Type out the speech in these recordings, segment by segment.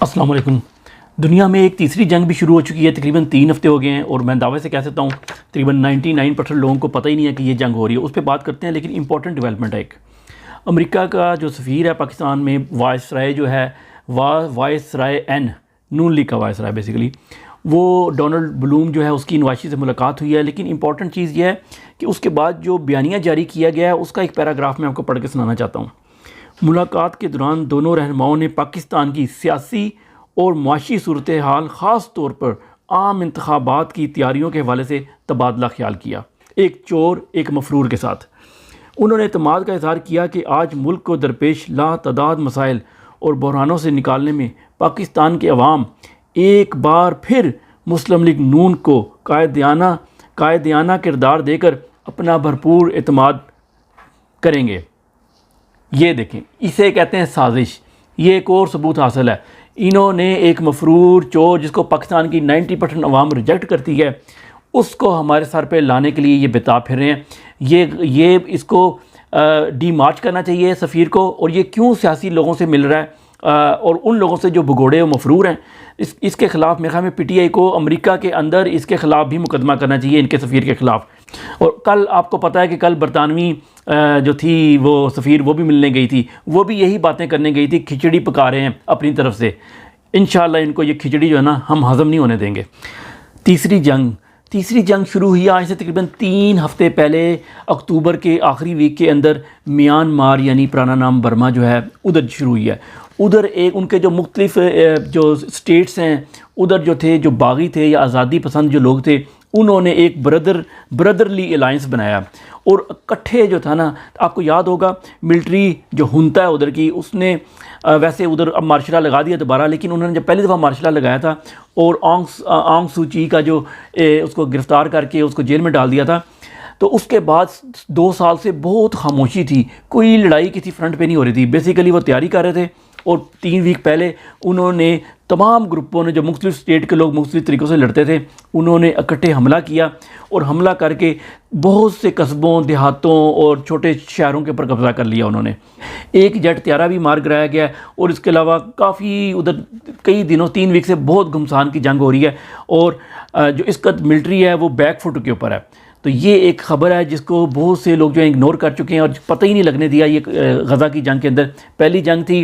अस्सलाम वालेकुम। दुनिया में एक तीसरी जंग भी शुरू हो चुकी है। तकरीबन 3 हफ्ते हो गए हैं और मैं दावे से कह सकता हूँ तकरीबन 99% लोगों को पता ही नहीं है कि ये जंग हो रही है। उस पर बात करते हैं, लेकिन इंपॉर्टेंट डेवलपमेंट है एक। अमेरिका का जो सफ़ीर है पाकिस्तान में, वायसराय जो है, वायसराय एन नून लीग का वायसराय बेसिकली, वो डोनाल्ड ब्लूम जो है उसकी नवाशी से मुलाकात हुई है। लेकिन इंपॉर्टेंट चीज़ ये है कि उसके बाद जो बयानिया जारी किया गया है उसका एक पैराग्राफ मैं आपको पढ़ के सुनाना चाहता हूँ। मुलाकात के दौरान दोनों रहनुमाओं ने पाकिस्तान की सियासी और माशी सूरत हाल, ख़ास तौर पर आम इंतखाबात की तैयारियों के हवाले से तबादला ख्याल किया, एक चोर एक मफरूर के साथ। उन्होंने एतमाद का इज़हार किया कि आज मुल्क को दरपेश लातदाद मसाइल और बहरानों से निकालने में पाकिस्तान के अवाम एक बार फिर मुस्लिम लीग नून को कायदियाना किरदार देकर अपना भरपूर एतमाद करेंगे। ये देखें, इसे कहते हैं साजिश। ये एक और सबूत हासिल है। इन्होंने एक मफरूर चोर जिसको पाकिस्तान की 90% अवाम रिजेक्ट करती है, उसको हमारे सर पे लाने के लिए ये बेताब फिर रहे हैं। ये इसको डीमार्च करना चाहिए सफ़ीर को। और ये क्यों सियासी लोगों से मिल रहा है और उन लोगों से जो भगोड़े और मफरूर हैं, इसके ख़िलाफ़ मेरे ख्याल में PTI को अमेरिका के अंदर इसके ख़िलाफ़ भी मुकदमा करना चाहिए, इनके सफ़ीर के ख़िलाफ़। और कल आपको पता है कि कल बरतानवी जो थी वो सफ़ीर, वो भी मिलने गई थी, वो भी यही बातें करने गई थी। खिचड़ी पका रहे हैं अपनी तरफ से। इंशाअल्लाह इनको ये खिचड़ी जो है ना हम हज़म नहीं होने देंगे। तीसरी जंग शुरू हुई आज से तकरीबन 3 हफ्ते पहले, अक्टूबर के आखिरी वीक के अंदर। म्यांमार यानी पुराना नाम बर्मा जो है, उधर शुरू हुई है। उधर एक उनके जो मुख्तलिफ जो स्टेट्स हैं, उधर जो थे, जो बागी थे या आज़ादी पसंद जो लोग थे, उन्होंने एक ब्रदरली अलायंस बनाया और इकट्ठे जो था ना, आपको याद होगा मिलिट्री जो हुंता है उधर की, उसने वैसे उधर अब मार्शल लगा दिया दोबारा, लेकिन उन्होंने जब पहली दफ़ा मार्शल लगाया था और आंग सू ची का जो उसको गिरफ़्तार करके उसको जेल में डाल दिया था, तो उसके बाद 2 साल से बहुत खामोशी थी। कोई लड़ाई किसी फ्रंट पे नहीं हो रही थी। बेसिकली वो तैयारी कर रहे थे और 3 वीक पहले उन्होंने तमाम ग्रुपों ने, जो मुख्तलिफ स्टेट के लोग मुख्तलिफ तरीक़ों से लड़ते थे, उन्होंने इकट्ठे हमला किया और हमला करके बहुत से कस्बों, देहातों और छोटे शहरों के ऊपर कब्ज़ा कर लिया उन्होंने। एक जेट त्यारा भी मार गिराया गया और इसके अलावा काफ़ी उधर कई दिनों 3 वीक से बहुत घमसान की जंग हो रही है और जो इसका मिलिट्री है वो बैक फुट के ऊपर है। तो ये एक ख़बर है जिसको बहुत से लोग जो है इग्नोर कर चुके हैं और पता ही नहीं लगने दिया। ये गज़ा की जंग के अंदर पहली जंग थी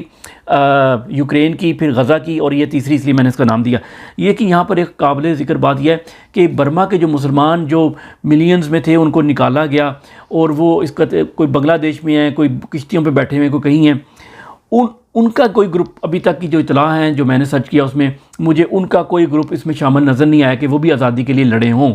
यूक्रेन की, फिर गज़ा की, और ये तीसरी, इसलिए मैंने इसका नाम दिया। ये कि यहाँ पर एक काबिल ज़िक्र बात यह है कि बर्मा के जो मुसलमान जो मिलियंस में थे उनको निकाला गया और वो इसका कोई बांग्लादेश में है, कोई किश्तियों पे बैठे हुए, कोई कहीं हैं। उनका कोई ग्रुप, अभी तक की जो इतला हैं जो मैंने सर्च किया उसमें, मुझे उनका कोई ग्रुप इसमें शामिल नज़र नहीं आया कि वो भी आज़ादी के लिए लड़े हों।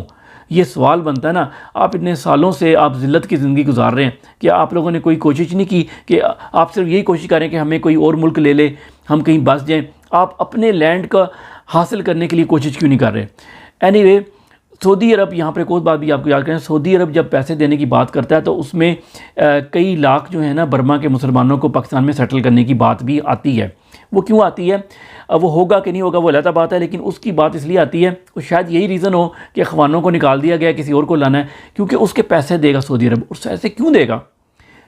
ये सवाल बनता है ना, आप इतने सालों से आप ज़िल्लत की ज़िंदगी गुजार रहे हैं कि आप लोगों ने कोई कोशिश नहीं की कि आप सिर्फ यही कोशिश करें कि हमें कोई और मुल्क ले ले, हम कहीं बस जाएं। आप अपने लैंड का हासिल करने के लिए कोशिश क्यों नहीं कर रहे? एनीवे, सऊदी अरब, यहाँ पर एक और बात भी आपको याद करें, सऊदी अरब जब पैसे देने की बात करता है तो उसमें कई लाख जो है ना बर्मा के मुसलमानों को पाकिस्तान में सेटल करने की बात भी आती है। वो क्यों आती है, वो होगा कि नहीं होगा वो अलग बात है, लेकिन उसकी बात इसलिए आती है और शायद यही रीज़न हो कि अखवानों को निकाल दिया गया, किसी और को लाना है, क्योंकि उसके पैसे देगा सऊदी अरब। और पैसे क्यों देगा?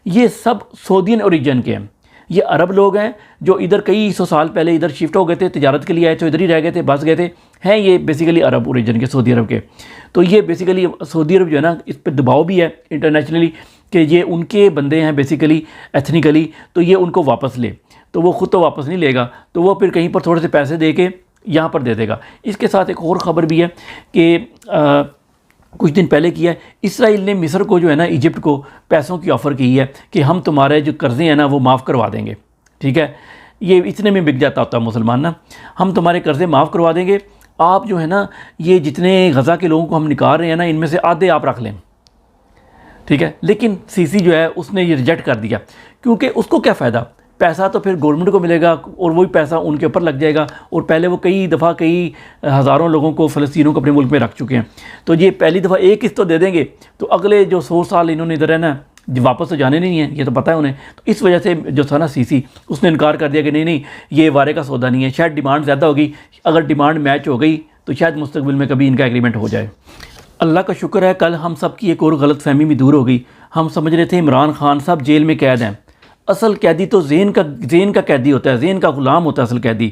ये सब सऊदियन ओरिजिन के हैं। ये अरब लोग हैं जो इधर कई 100 साल पहले इधर शिफ्ट हो गए थे, तिजारत के लिए आए थे, इधर ही रह गए थे, बस गए थे, हैं ये बेसिकली अरब ओरिजिन के, सऊदी अरब के। तो ये बेसिकली सऊदी अरब जो है ना, इस पर दबाव भी है इंटरनेशनली कि ये उनके बंदे हैं बेसिकली एथनिकली, तो ये उनको वापस ले। तो वो ख़ुद तो वापस नहीं लेगा, तो वो फिर कहीं पर थोड़े से पैसे दे के यहाँ पर दे देगा। इसके साथ एक और ख़बर भी है कि कुछ दिन पहले किया है इसराइल ने मिस्र को जो है ना, इजिप्ट को पैसों की ऑफ़र की है कि हम तुम्हारे जो कर्ज़े हैं ना वो माफ़ करवा देंगे। ठीक है, ये इतने में बिक जाता होता है मुसलमान ना, हम तुम्हारे कर्ज़े माफ़ करवा देंगे, आप जो है ना ये जितने गज़ा के लोगों को हम निकाल रहे हैं ना, इनमें से आधे आप रख लें। ठीक है, लेकिन सीसी जो है उसने ये रिजेक्ट कर दिया, क्योंकि उसको क्या फ़ायदा, पैसा तो फिर गवर्नमेंट को मिलेगा और वही पैसा उनके ऊपर लग जाएगा। और पहले वो कई दफ़ा कई हज़ारों लोगों को, फ़लस्तीनों को अपने मुल्क में रख चुके हैं। तो ये पहली दफ़ा एक किस्त तो दे देंगे, तो अगले जो 100 साल इन्होंने इधर रहना है, वापस तो जाने नहीं है, ये तो पता है उन्हें। तो इस वजह से जो था ना सीसी, उसने इनकार कर दिया कि नहीं ये वारे का सौदा नहीं है। शायद डिमांड ज़्यादा होगी, अगर डिमांड मैच हो गई तो शायद मुस्तकबिल में कभी इनका एग्रीमेंट हो जाए। अल्लाह का शुक्र है कल हम सब की एक और गलत फहमी भी दूर हो गई। हम समझ रहे थे इमरान खान साहब जेल में कैद हैं। असल कैदी तो ज़हन का कैदी होता है, ज़हन का ग़ुलाम होता है असल कैदी।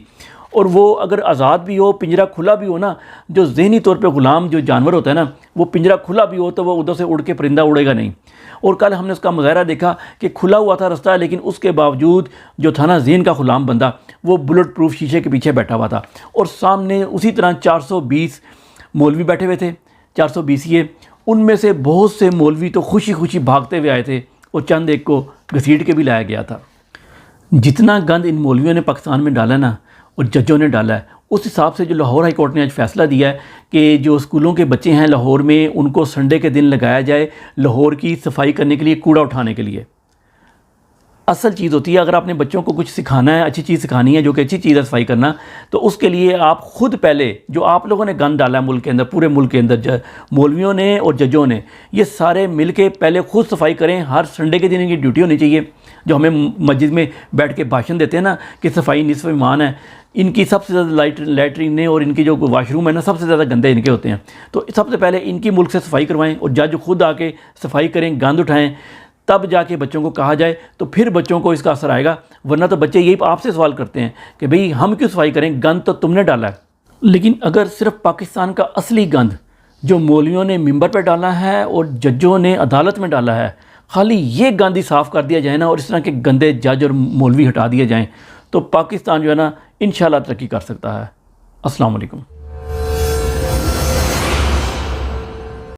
और वो अगर आज़ाद भी हो, पिंजरा खुला भी हो ना, जो ज़हनी तौर पे ग़ुलाम जो जानवर होता है ना, वो पिंजरा खुला भी हो तो वो उधर से उड़ के परिंदा उड़ेगा नहीं। और कल हमने उसका मुज़ाहरा देखा कि खुला हुआ था रास्ता, लेकिन उसके बावजूद जो था ना ज़हन का ग़ुलाम बंदा, वो बुलेट प्रूफ शीशे के पीछे बैठा हुआ था। और सामने उसी तरह 420 मौलवी बैठे हुए थे, 420 ये, उनमें से बहुत से मौलवी तो खुशी खुशी भागते हुए आए थे और चंद एक को घसीट के भी लाया गया था। जितना गंद इन मौलवियों ने पाकिस्तान में डाला ना और जजों ने डाला है, उस हिसाब से जो लाहौर हाई कोर्ट ने आज फैसला दिया है कि जो स्कूलों के बच्चे हैं लाहौर में, उनको संडे के दिन लगाया जाए लाहौर की सफाई करने के लिए, कूड़ा उठाने के लिए। असल चीज़ होती है, अगर आपने बच्चों को कुछ सिखाना है, अच्छी चीज़ सिखानी है, जो कि अच्छी चीज़ है सफाई करना, तो उसके लिए आप खुद पहले, जो आप लोगों ने गंद डाला है मुल्क के अंदर, पूरे मुल्क के अंदर मौलवियों ने और जजों ने, ये सारे मिल के पहले खुद सफाई करें। हर संडे के दिन इनकी ड्यूटी होनी चाहिए। जो हमें मस्जिद में बैठ के भाषण देते हैं ना कि सफाई निस्फ़ ईमान है, इनकी सबसे ज़्यादा लैट्रिन और इनकी जो वाशरूम है ना, सबसे ज़्यादा गंदे इनके होते हैं। तो सबसे पहले इनकी मुल्क से सफाई करवाएं और जज खुद आके सफाई करें, गंद उठाएं, तब जाके बच्चों को कहा जाए, तो फिर बच्चों को इसका असर आएगा। वरना तो बच्चे यही आपसे सवाल करते हैं कि भाई हम क्यों सफाई करें, गंद तो तुमने डाला है। लेकिन अगर सिर्फ पाकिस्तान का असली गंद जो मौलवियों ने मिंबर पर डाला है और जजों ने अदालत में डाला है, खाली ये गंद ही साफ़ कर दिया जाए ना और इस तरह के गंदे जज और मौलवी हटा दिए जाएँ, तो पाकिस्तान जो है ना इंशाल्लाह तरक्की कर सकता है। अस्सलाम वालेकुम।